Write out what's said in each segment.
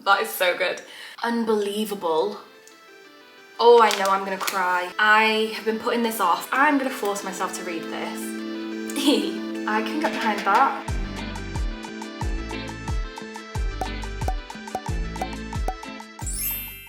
That is so good. Unbelievable. Oh, I know I'm gonna cry. I have been putting this off. I'm gonna force myself to read this. I can get behind that.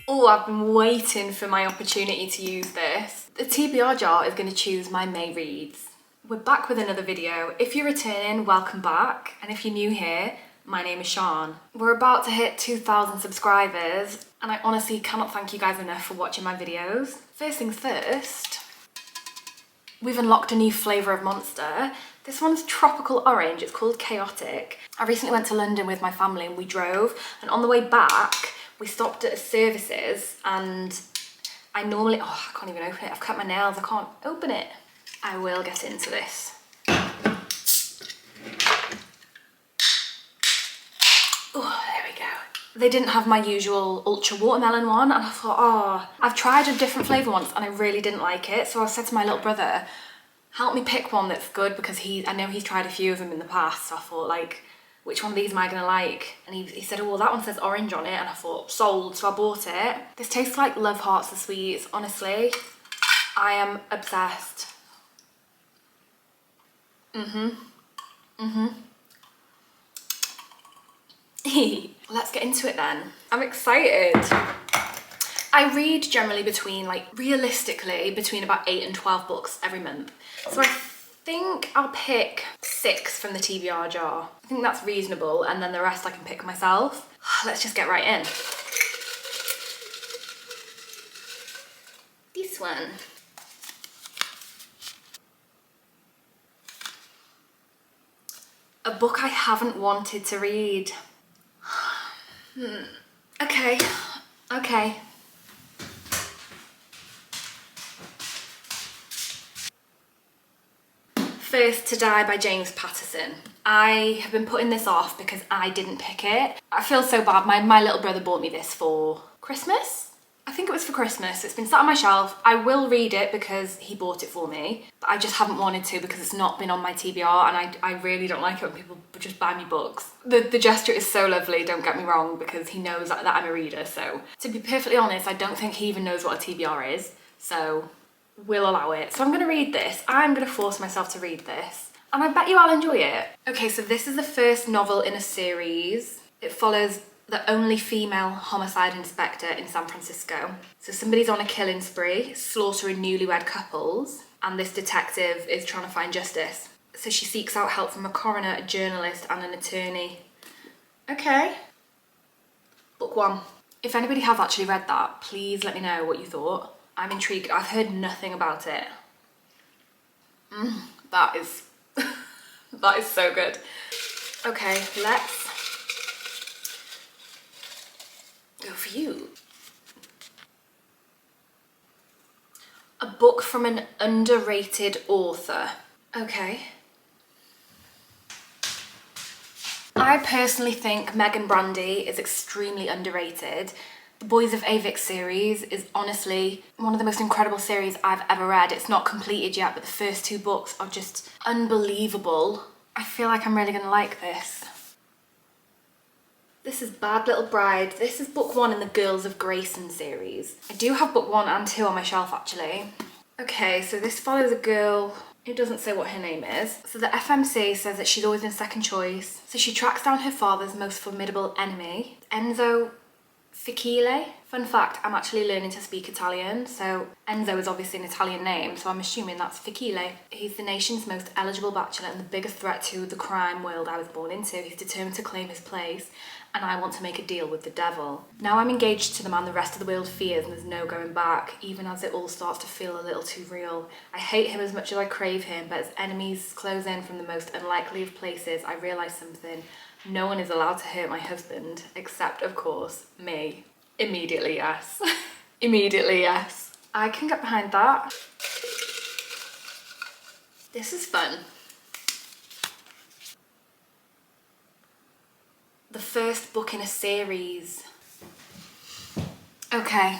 Oh, I've been waiting for my opportunity to use this. The TBR jar is gonna choose my May reads. We're back with another video. If you're returning, welcome back. And if you're new here, my name is Siân. We're about to hit 2,000 subscribers, and I honestly cannot thank you guys enough for watching my videos. First things first, we've unlocked a new flavour of Monster. This one's tropical orange, it's called Chaotic. I recently went to London with my family and we drove, and on the way back, we stopped at Services, and I can't even open it. I've cut my nails, I can't open it. I will get into this. Oh, there we go. They didn't have my usual ultra watermelon one, and I thought, oh, I've tried a different flavour once and I really didn't like it. So I said to my little brother, help me pick one that's good, because I know he's tried a few of them in the past. So I thought, like, which one of these am I gonna like? And he said, oh, well, that one says orange on it. And I thought, sold, so I bought it. This tastes like Love Hearts the Sweets, honestly. I am obsessed. Let's get into it then. I'm excited. I read generally realistically between about 8 and 12 books every month. So I think I'll pick 6 from the TBR jar. I think that's reasonable, and then the rest I can pick myself. Let's just get right in. This one. A book I haven't wanted to read. Okay. First to Die by James Patterson. I have been putting this off because I didn't pick it. I feel so bad. My little brother bought me this for Christmas. I think it was for Christmas. It's been sat on my shelf. I will read it because he bought it for me, but I just haven't wanted to because it's not been on my TBR, and I really don't like it when people just buy me books. The gesture is so lovely, don't get me wrong, because he knows that I'm a reader. So to be perfectly honest, I don't think he even knows what a TBR is, so we'll allow it. So I'm gonna read this. I'm gonna force myself to read this, and I bet you I'll enjoy it. Okay, so this is the first novel in a series. It follows the only female homicide inspector in San Francisco. So somebody's on a killing spree, slaughtering newlywed couples, and this detective is trying to find justice. So she seeks out help from a coroner, a journalist, and an attorney. Okay. Book 1. If anybody has actually read that, please let me know what you thought. I'm intrigued. I've heard nothing about it. That is that is so good. Okay, let's go for you. A book from an underrated author. Okay. I personally think Megan Brandy is extremely underrated. The Boys of Avix series is honestly one of the most incredible series I've ever read. It's not completed yet, but the first 2 books are just unbelievable. I feel like I'm really gonna like this. This is Bad Little Bride. This is book 1 in the Girls of Grayson series. I do have book 1 and 2 on my shelf actually. Okay, so this follows a girl. It doesn't say what her name is. So the FMC says that she's always been second choice. So she tracks down her father's most formidable enemy, Enzo Ficile. Fun fact, I'm actually learning to speak Italian, so Enzo is obviously an Italian name, so I'm assuming that's Ficile. He's the nation's most eligible bachelor and the biggest threat to the crime world I was born into. He's determined to claim his place, and I want to make a deal with the devil. Now I'm engaged to the man the rest of the world fears, and there's no going back, even as it all starts to feel a little too real. I hate him as much as I crave him, but as enemies close in from the most unlikely of places, I realise something. No one is allowed to hurt my husband, except, of course, me. Immediately, yes. Immediately, yes. I can get behind that. This is fun. The first book in a series. Okay.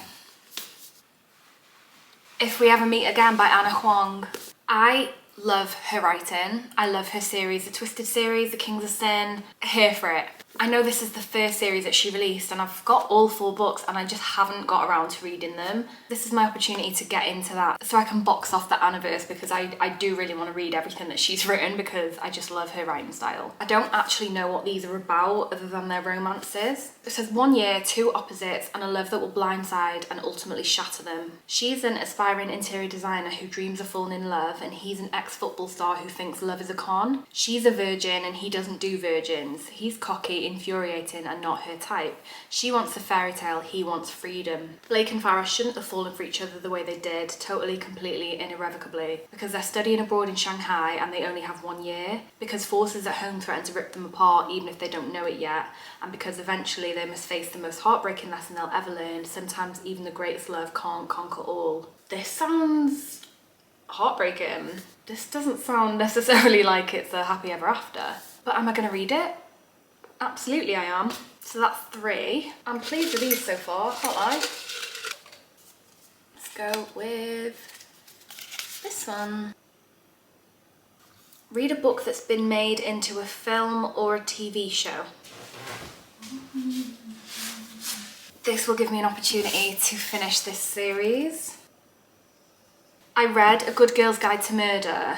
If We Ever Meet Again by Anna Huang. I love her writing. I love her series, the Twisted series, The Kings of Sin. Here for it. I know this is the first series that she released and I've got all 4 books and I just haven't got around to reading them. This is my opportunity to get into that so I can box off the Anniverse, because I do really want to read everything that she's written because I just love her writing style. I don't actually know what these are about other than their romances. It says 1 year, 2 opposites and a love that will blindside and ultimately shatter them. She's an aspiring interior designer who dreams of falling in love, and he's an ex-football star who thinks love is a con. She's a virgin and he doesn't do virgins. He's cocky, infuriating and not her type. She wants a fairy tale, he wants freedom. Blake and Farah shouldn't have fallen for each other the way they did, totally, completely and irrevocably, because they're studying abroad in Shanghai and they only have 1 year, because forces at home threaten to rip them apart even if they don't know it yet, and because eventually they must face the most heartbreaking lesson they'll ever learn. Sometimes even the greatest love can't conquer all. This sounds heartbreaking. This doesn't sound necessarily like it's a happy ever after. But am I going to read it? Absolutely I am. So that's 3. I'm pleased with these so far, can't I? Let's go with this one. Read a book that's been made into a film or a TV show. This will give me an opportunity to finish this series. I read A Good Girl's Guide to Murder.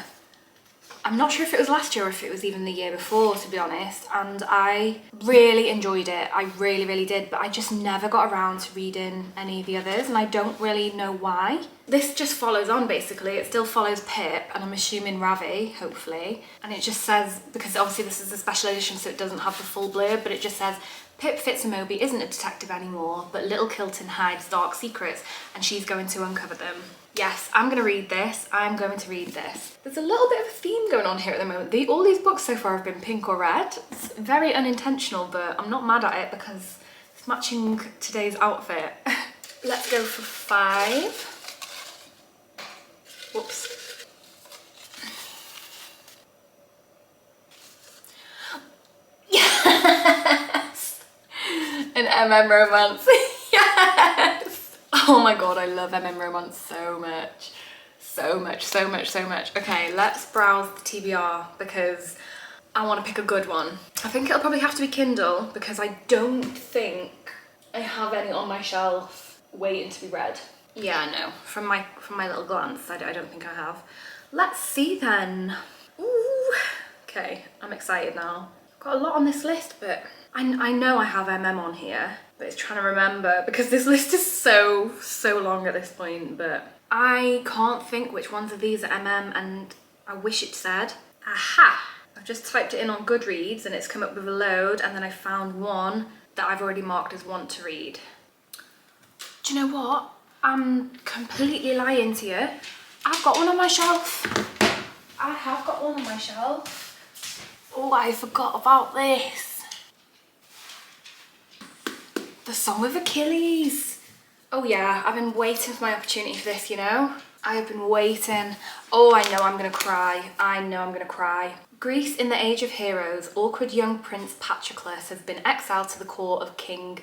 I'm not sure if it was last year or if it was even the year before, to be honest, and I really enjoyed it. I really, really did, but I just never got around to reading any of the others, and I don't really know why. This just follows on, basically. It still follows Pip, and I'm assuming Ravi, hopefully, and it just says, because obviously this is a special edition so it doesn't have the full blurb, but it just says, Pip Fitzamoby isn't a detective anymore, but little Kilton hides dark secrets, and she's going to uncover them. Yes, I'm going to read this. I'm going to read this. There's a little bit of a theme going on here at the moment. All these books so far have been pink or red. It's very unintentional, but I'm not mad at it because it's matching today's outfit. Let's go for 5. Whoops. Yes! An romance. Yes! Oh my god, I love romance so much. So much, so much, so much. Okay, let's browse the TBR because I want to pick a good one. I think it'll probably have to be Kindle because I don't think I have any on my shelf waiting to be read. Yeah, no, from my little glance, I don't think I have. Let's see then. Ooh. Okay, I'm excited now. Got a lot on this list, but I know I have on here, but it's trying to remember because this list is so long at this point, but I can't think which ones of these are and I wish it said. Aha! I've just typed it in on Goodreads and it's come up with a load, and then I found one that I've already marked as want to read. Do you know what? I'm completely lying to you. I've got one on my shelf. I have got one on my shelf. Oh, I forgot about this. The Song of Achilles. Oh yeah, I've been waiting for my opportunity for this, you know? I have been waiting. Oh, I know I'm gonna cry. I know I'm gonna cry. Greece in the Age of Heroes, awkward young Prince Patroclus has been exiled to the court of King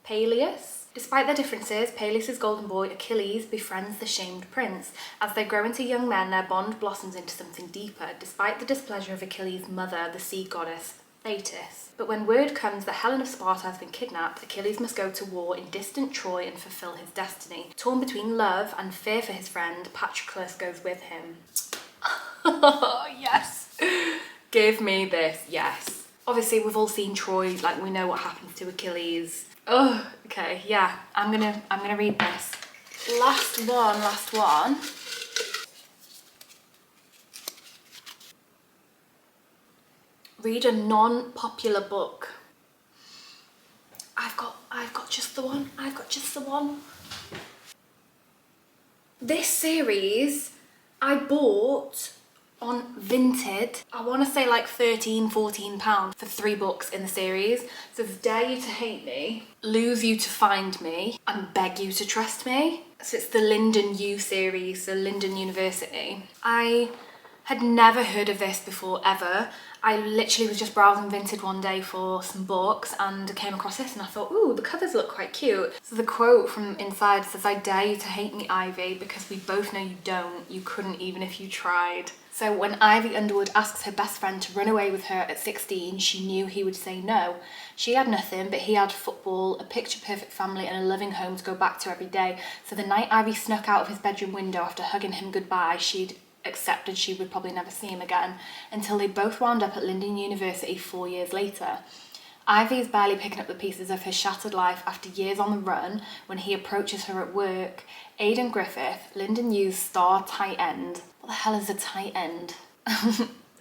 Peleus. Despite their differences, Peleus' golden boy Achilles befriends the shamed prince. As they grow into young men, their bond blossoms into something deeper, despite the displeasure of Achilles' mother, the sea goddess Thetis. But when word comes that Helen of Sparta has been kidnapped, Achilles must go to war in distant Troy and fulfill his destiny. Torn between love and fear for his friend, Patroclus goes with him. Yes! Give me this, yes. Obviously, we've all seen Troy, like we know what happens to Achilles. Oh, okay, yeah, I'm gonna read this. Last one. Read a non-popular book. I've got just the one. This series I bought on Vinted. I want to say like £13-14 for 3 books in the series. So it's Dare You to Hate Me, Lose You to Find Me, and Beg You to Trust Me. So it's the Linden U series, so Linden University. I had never heard of this before ever. I literally was just browsing Vinted one day for some books and came across this and I thought, ooh, the covers look quite cute. So the quote from inside says, I dare you to hate me, Ivy, because we both know you don't. You couldn't even if you tried. So when Ivy Underwood asks her best friend to run away with her at 16, she knew he would say no. She had nothing, but he had football, a picture-perfect family and a loving home to go back to every day. So the night Ivy snuck out of his bedroom window after hugging him goodbye, she'd accepted she would probably never see him again, until they both wound up at London University 4 years later. Ivy is barely picking up the pieces of her shattered life after years on the run when he approaches her at work. Aidan Griffith, Lyndon U's star tight end. What the hell is a tight end?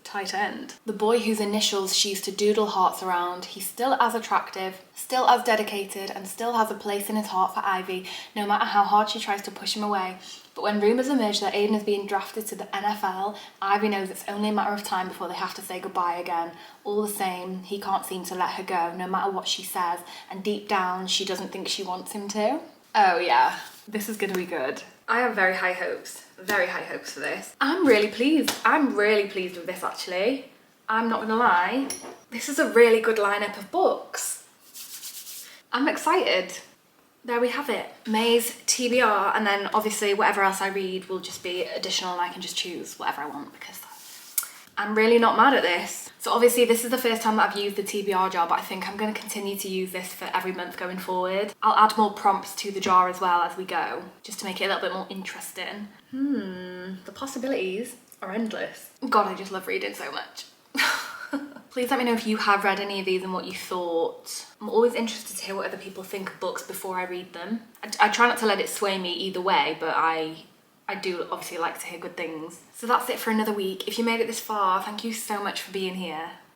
Tight end. The boy whose initials she used to doodle hearts around. He's still as attractive, still as dedicated, and still has a place in his heart for Ivy, no matter how hard she tries to push him away. But when rumours emerge that Aidan is being drafted to the NFL, Ivy knows it's only a matter of time before they have to say goodbye again. All the same, he can't seem to let her go, no matter what she says, and deep down, she doesn't think she wants him to. Oh yeah, this is gonna be good. I have very high hopes for this. I'm really pleased with this actually. I'm not gonna lie, this is a really good lineup of books. I'm excited. There we have it. May's TBR, and then obviously whatever else I read will just be additional and I can just choose whatever I want because I'm really not mad at this. So obviously this is the first time that I've used the TBR jar, but I think I'm going to continue to use this for every month going forward. I'll add more prompts to the jar as well as we go, just to make it a little bit more interesting. The possibilities are endless. God, I just love reading so much. Please let me know if you have read any of these and what you thought. I'm always interested to hear what other people think of books before I read them. I try not to let it sway me either way, but I do obviously like to hear good things. So that's it for another week. If you made it this far, thank you so much for being here.